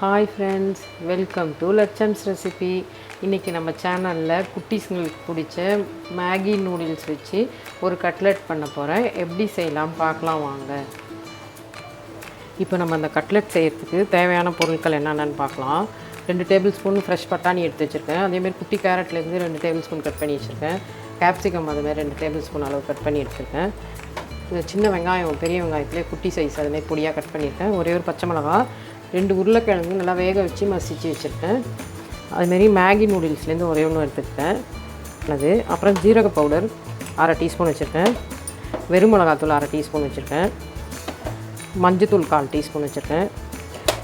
Hi friends, welcome to LATCHAM'S recipe. இன்றைக்கி நம்ம சேனலில் குட்டீஸ்ங்களுக்கு பிடிச்ச மேகி நூடுல்ஸ் வச்சு ஒரு கட்லெட் பண்ண போகிறேன். எப்படி செய்யலாம் பார்க்கலாம் வாங்க. இப்போ நம்ம அந்த கட்லெட் செய்கிறதுக்கு தேவையான பொருட்கள் என்னென்னு பார்க்கலாம். 2 டேபிள் ஸ்பூன் ஃப்ரெஷ் பட்டாணி எடுத்து வச்சுருக்கேன். அதேமாதிரி குட்டி கேரட்லேருந்து 2 டேபிள் ஸ்பூன் கட் பண்ணி வச்சுருக்கேன். கேப்சிகம் அதுமாதிரி 2 டேபிள் ஸ்பூன் அளவு கட் பண்ணி எடுத்துருக்கேன். இந்த சின்ன வெங்காயம் பெரிய வெங்காயத்துலேயே குட்டி சைஸ் அதுமாதிரி பொடியாக கட் பண்ணியிருக்கேன். ஒரே ஒரு பச்சை மிளகா, 2 உருளைக்கிழங்கு நல்லா வேக வச்சு மசிச்சு வச்சுருக்கேன். அதுமாரி மேகி நூடுல்ஸ்லேருந்து ஒரே ஒன்று எடுத்துக்கிட்டேன். அப்புறம் ஜீரக பவுடர் 1/2 டீஸ்பூன் வச்சுருக்கேன். வெறும் மிளகாத்தூள் 1/2 டீஸ்பூன் வச்சுருக்கேன். மஞ்சத்தூள் 1/4 டீஸ்பூன் வச்சுருக்கேன்.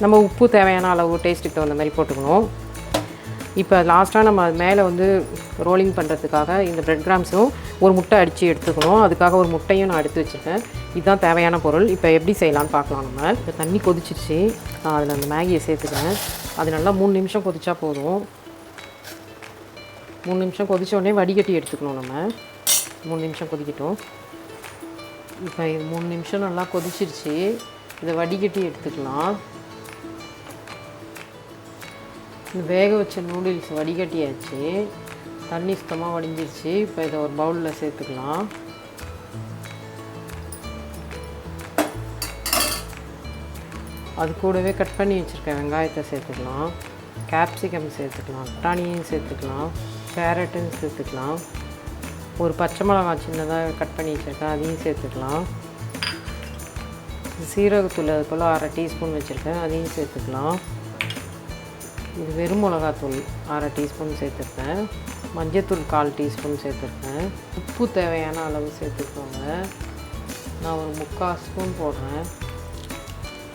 நம்ம உப்பு தேவையான அளவு டேஸ்ட்டுக்கு தகுந்த மாதிரி போட்டுக்கணும். இப்போ லாஸ்ட்டாக நம்ம அது மேலே ரோலிங் பண்ணுறதுக்காக இந்த ப்ரெட் கிராம்ஸும் ஒரு முட்டை அடித்து எடுத்துக்கணும். அதுக்காக ஒரு முட்டையும் நான் எடுத்து வச்சுருக்கேன். இதுதான் தேவையான பொருள். இப்போ எப்படி செய்யலான்னு பார்க்கலாம். நம்ம இப்போ தண்ணி கொதிச்சிருச்சு. நான் அதில் அந்த மேகியை சேர்த்துக்கிறேன். அது நல்லா 3 நிமிஷம் கொதிச்சா போதும். 3 நிமிஷம் கொதித்தோடனே வடிகட்டி எடுத்துக்கணும். நம்ம 3 நிமிஷம் கொதிக்கட்டும். இப்போ இது 3 நிமிஷம் நல்லா கொதிச்சிருச்சு. இதை வடிகட்டி எடுத்துக்கலாம். வேக வச்ச நூடுல்ஸ் வடிகட்டியாச்சு. தண்ணி சுத்தமாக வடிஞ்சிருச்சு. இப்போ இதை ஒரு பவுலில் சேர்த்துக்கலாம். அது கூடவே கட் பண்ணி வச்சுருக்கேன் வெங்காயத்தை சேர்த்துக்கலாம். கேப்சிகம் சேர்த்துக்கலாம். பட்டாணியும் சேர்த்துக்கலாம். கேரட்டும் சேர்த்துக்கலாம். ஒரு பச்சை மிளகாய் சின்னதாக கட் பண்ணி வச்சுருக்கேன், அதையும் சேர்த்துக்கலாம். சீரகத்தூள் அது போல் 1/2 டீஸ்பூன் வச்சுருக்கேன், அதையும் சேர்த்துக்கலாம். இது வெறும் மிளகாத்தூள் 1/2 டீஸ்பூன் சேர்த்துருக்கேன். மஞ்சத்தூள் 1/4 டீஸ்பூன் சேர்த்துருக்கேன். உப்பு தேவையான அளவு சேர்த்துக்கோங்க. நான் ஒரு 3/4 ஸ்பூன் போடுறேன்.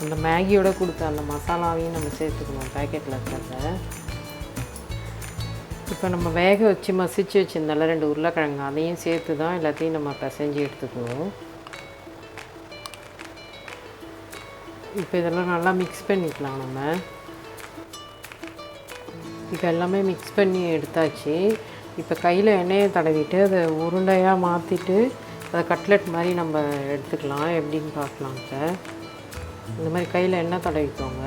அந்த மேகியோட கொடுத்த அந்த மசாலாவையும் நம்ம சேர்த்துக்கணும், பேக்கெட்டில் இருக்கிறத. இப்போ நம்ம வேக வச்சு மசிச்சு வச்சுருந்தால 2 உருளைக்கிழங்கு, அதையும் சேர்த்து தான் எல்லாத்தையும் நம்ம பிசைஞ்சு எடுத்துக்கணும். இப்போ இதெல்லாம் நல்லா மிக்ஸ் பண்ணிக்கலாம். நம்ம இப்போ எல்லாமே மிக்ஸ் பண்ணி எடுத்தாச்சு. இப்போ கையில் எண்ணெயை தடவிட்டு அதை உருண்டையாக மாற்றிட்டு அதை கட்லெட் மாதிரி நம்ம எடுத்துக்கலாம். எப்படின்னு பார்க்கலாம். சார் இந்த மாதிரி கையில் எண்ணெய் தடவிக்கோங்க.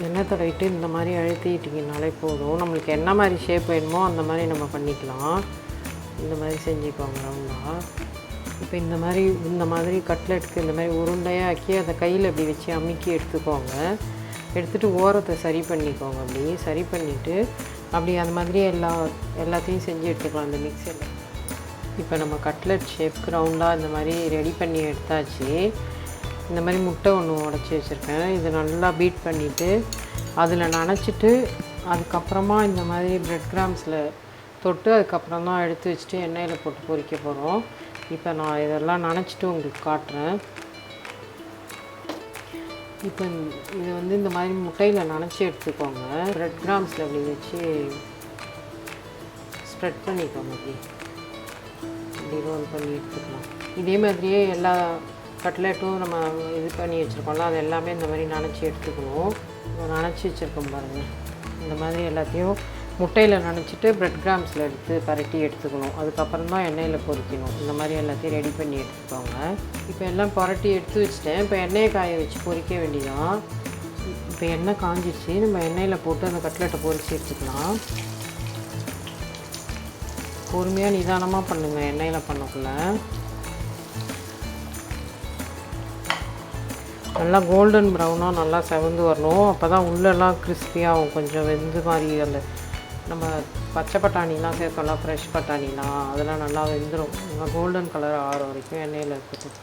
எண்ணெய் தடவிட்டு இந்த மாதிரி அழுத்திட்டிங்கனாலே போதும். நம்மளுக்கு என்ன மாதிரி ஷேப் வேணுமோ அந்த மாதிரி நம்ம பண்ணிக்கலாம். இந்த மாதிரி செஞ்சுக்கோங்க ரவுண்டாக. இப்போ இந்த மாதிரி கட்லெட்டுக்கு இந்த மாதிரி உருண்டையாக ஆக்கி அதை கையில் இப்படி வச்சு அமுக்கி எடுத்துக்கோங்க. எடுத்துகிட்டு ஓரத்தை சரி பண்ணிக்கோங்க. அப்படி சரி பண்ணிவிட்டு அப்படி அந்த மாதிரி எல்லாத்தையும் செஞ்சு எடுத்துக்கலாம் அந்த மிக்சியில். இப்போ நம்ம கட்லெட் ஷேப்க்கு ரவுண்டாக இந்த மாதிரி ரெடி பண்ணி எடுத்தாச்சு. இந்த மாதிரி முட்டை ஒன்று உடச்சி வச்சுருக்கேன். இதை நல்லா பீட் பண்ணிவிட்டு அதில் நனைச்சிட்டு அதுக்கப்புறமா இந்த மாதிரி ப்ரெட் கிராம்ஸில் தொட்டு அதுக்கப்புறம் தான் எடுத்து வச்சுட்டு எண்ணெயில் போட்டு பொரிக்க போகிறோம். இப்போ நான் இதெல்லாம் நனைச்சிட்டு உங்களுக்கு காட்டுறேன். இப்போ இது இந்த மாதிரி முட்டையில் நனைச்சி எடுத்துக்கோங்க. ப்ரெட் கிராம்ஸில் அப்படி வச்சு ஸ்ப்ரெட் பண்ணிக்கோங்க. அப்படி ரோல் பண்ணி எடுத்துக்கலாம். இதே மாதிரியே எல்லா கட்லெட்டும் நம்ம இது பண்ணி வச்சுருக்கோம்ல, அது எல்லாமே இந்த மாதிரி நனைச்சி எடுத்துக்கணும். நனைச்சி வச்சுருக்கோம் பாருங்கள். இந்த மாதிரி எல்லாத்தையும் முட்டையில் நனைச்சிட்டு ப்ரெட் கிராம்ஸில் எடுத்து பரட்டி எடுத்துக்கணும். அதுக்கப்புறம் தான் எண்ணெயில் பொரிக்கணும். இந்த மாதிரி எல்லாத்தையும் ரெடி பண்ணி எடுத்துக்கோங்க. இப்போ எல்லாம் பரட்டி எடுத்து வச்சுட்டேன். இப்போ எண்ணெயை காய வச்சு பொரிக்க வேண்டியதான். இப்போ எண்ணெய் காஞ்சிடுச்சு. நம்ம எண்ணெயில் போட்டு அந்த கட்லெட்டை பொரிச்சு எடுத்துக்கலாம். பொறுமையாக நிதானமாக பண்ணுங்கள் எண்ணெயில் பண்ணக்குள்ள. நல்லா கோல்டன் ப்ரௌனாக நல்லா செவந்து வரணும். அப்போ தான் உள்ளெல்லாம் கிறிஸ்பியாகும். கொஞ்சம் வெந்து மாதிரி அந்த நம்ம பச்சை பட்டாணிலாம் சேர்த்தோம்லாம், ஃப்ரெஷ் பட்டாணிலாம் அதெல்லாம் நல்லா வெந்துடும். நல்லா கோல்டன் கலர் ஆகிற வரைக்கும் எண்ணெயில் இருக்கட்டும்.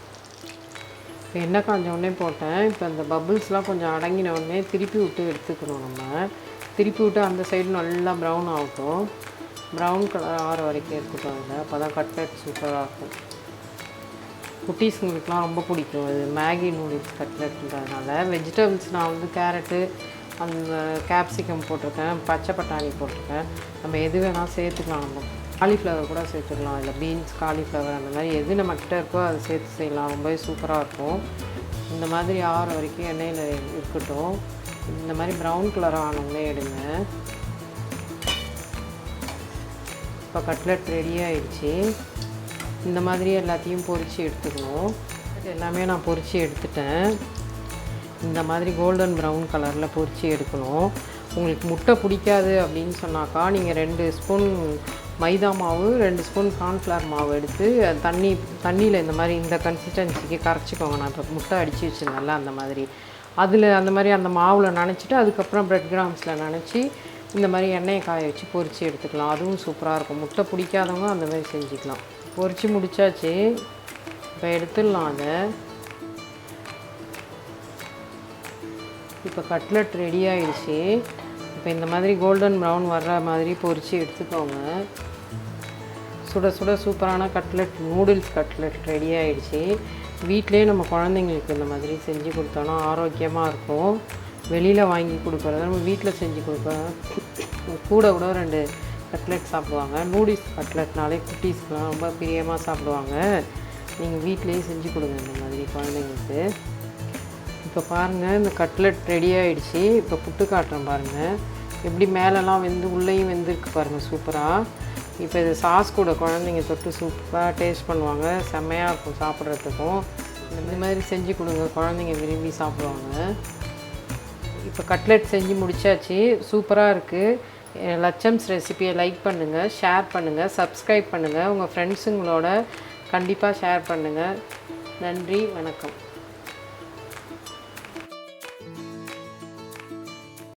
இப்போ எண்ணெய் காஞ்ச போட்டேன். இப்போ அந்த பபுள்ஸ்லாம் கொஞ்சம் அடங்கின உடனே திருப்பி விட்டு எடுத்துக்கணும். நம்ம திருப்பி விட்டு அந்த சைடு நல்லா ப்ரௌன் ஆகட்டும். ப்ரௌன் கலர் ஆகிற வரைக்கும் இருக்கட்டும். அதில் அப்போ தான் கட்லெட் சூப்பராக இருக்கும். குட்டீஸுங்களுக்குலாம் ரொம்ப பிடிக்கும். அது மேகி நூடுல்ஸ் கட்லெட்ன்றதுனால. வெஜிடபிள்ஸ் நான் கேரட்டு, அந்த கேப்சிகம் போட்டிருக்கேன், பச்சை பட்டாணி போட்டிருக்கேன். நம்ம எது வேணால் சேர்த்துக்கலாம். நம்ம காலிஃப்ளவர் கூட சேர்த்துக்கலாம். இல்லை பீன்ஸ், காலிஃப்ளவர் அந்த மாதிரி எது நம்மக்கிட்ட இருக்கோ அதை சேர்த்து செய்யலாம். ரொம்பவே சூப்பராக இருக்கும். இந்த மாதிரி ஆற வரைக்கும் எண்ணெயில் இருக்கட்டும். இந்த மாதிரி ப்ரௌன் கலர் ஆனவங்களே எடுங்க. இப்போ கட்லெட் ரெடி ஆகிடுச்சு. இந்த மாதிரி எல்லாத்தையும் பொரித்து எடுத்துக்கணும். எல்லாமே நான் பொரித்து எடுத்துட்டேன். இந்த மாதிரி கோல்டன் ப்ரௌன் கலரில் பொரித்து எடுக்கணும். உங்களுக்கு முட்டை பிடிக்காது அப்படின்னு சொன்னாக்கா நீங்கள் 2 ஸ்பூன் மைதா மாவு 2 ஸ்பூன் கார்ன்ஃப்ளவர் மாவு எடுத்து தண்ணியில் இந்த மாதிரி இந்த கன்சிஸ்டன்சிக்கு கரைச்சிக்கோங்க. நான் இப்போ முட்டை அடித்து வச்சுருந்தேன்ல அந்த மாதிரி அந்த மாவில் நனைச்சிட்டு அதுக்கப்புறம் ப்ரெட் கிராம்ஸில் நனைச்சி இந்த மாதிரி எண்ணெயை காய வச்சு பொரித்து எடுத்துக்கலாம். அதுவும் சூப்பராக இருக்கும். முட்டை பிடிக்காதவங்க அந்த மாதிரி செஞ்சுக்கலாம். பொரித்து முடித்தாச்சு. இப்போ எடுத்துடலாம் அதை. இப்போ கட்லெட் ரெடி ஆகிடுச்சு. இப்போ இந்த மாதிரி கோல்டன் ப்ரௌன் வர்ற மாதிரி பொரித்து எடுத்துக்கோங்க. சுட சுட சூப்பரான கட்லெட் நூடுல்ஸ் கட்லெட் ரெடி ஆகிடுச்சு. வீட்டிலே நம்ம குழந்தைங்களுக்கு இந்த மாதிரி செஞ்சு கொடுத்தோன்னா ஆரோக்கியமாக இருக்கும். வெளியில் வாங்கி கொடுக்குறத நம்ம வீட்டில் செஞ்சு கொடுக்குறோம். கூட 2 கட்லெட் சாப்பிடுவாங்க. நூடுல்ஸ் கட்லெட்னாலே குட்டீஸ்க்குலாம் ரொம்ப பிரியமாக சாப்பிடுவாங்க. நீங்கள் வீட்டிலேயே செஞ்சு கொடுங்க இந்த மாதிரி குழந்தைங்களுக்கு. இப்போ பாருங்கள் இந்த கட்லெட் ரெடி ஆகிடுச்சு. இப்போ புட்டு காட்டுறேன் பாருங்கள். எப்படி மேலெலாம் உள்ளேயும் வெந்திருக்கு பாருங்கள் சூப்பராக. இப்போ இது சாஸ் கூட குழந்தைங்க தொட்டு சூப்பராக டேஸ்ட் பண்ணுவாங்க. செம்மையாக இருக்கும் சாப்பிட்றதுக்கும். இந்த மாதிரி செஞ்சு கொடுங்க, குழந்தைங்க விரும்பி சாப்பிடுவாங்க. இப்போ கட்லெட் செஞ்சு முடித்தாச்சு. சூப்பராக இருக்குது. லட்சம்ஸ் ரெசிபியை லைக் பண்ணுங்கள், ஷேர் பண்ணுங்கள், சப்ஸ்கிரைப் பண்ணுங்கள். உங்கள் ஃப்ரெண்ட்ஸுங்களோட கண்டிப்பாக ஷேர் பண்ணுங்கள். நன்றி, வணக்கம்.